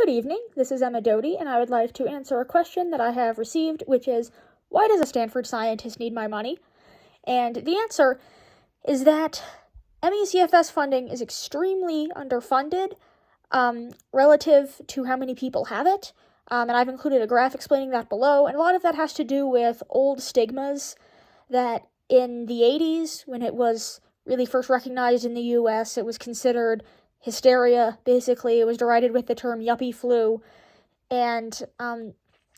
Good evening, this is Emma Doty, and I would like to answer a question that I have received, which is, why does a Stanford scientist need my money? And the answer is that MECFS funding is extremely underfunded relative to how many people have it, and I've included a graph explaining that below, and a lot of that has to do with old stigmas that in the 80s, when it was really first recognized in the US, it was considered hysteria, basically. It was derided with the term yuppie flu. And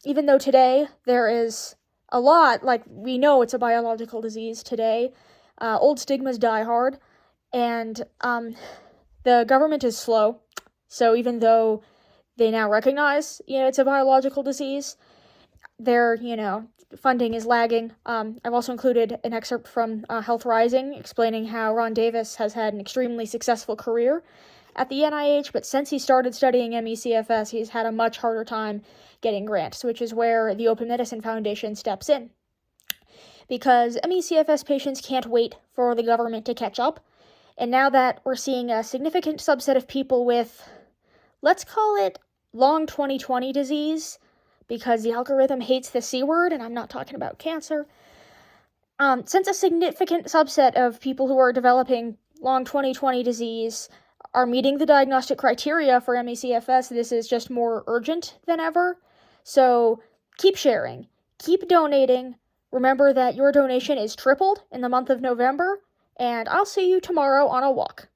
even though today there is a lot, like, we know it's a biological disease today, old stigmas die hard, and the government is slow. So even though they now recognize, it's a biological disease, their, funding is lagging. I've also included an excerpt from Health Rising explaining how Ron Davis has had an extremely successful career at the NIH, but since he started studying MECFS, he's had a much harder time getting grants, which is where the Open Medicine Foundation steps in. Because MECFS patients can't wait for the government to catch up, and now that we're seeing a significant subset of people with, let's call it long 2020 disease, because the algorithm hates the C word, and I'm not talking about cancer. Since a significant subset of people who are developing long 2020 disease are meeting the diagnostic criteria for MECFS, this is just more urgent than ever. So keep sharing, keep donating. Remember that your donation is tripled in the month of November, and I'll see you tomorrow on a walk.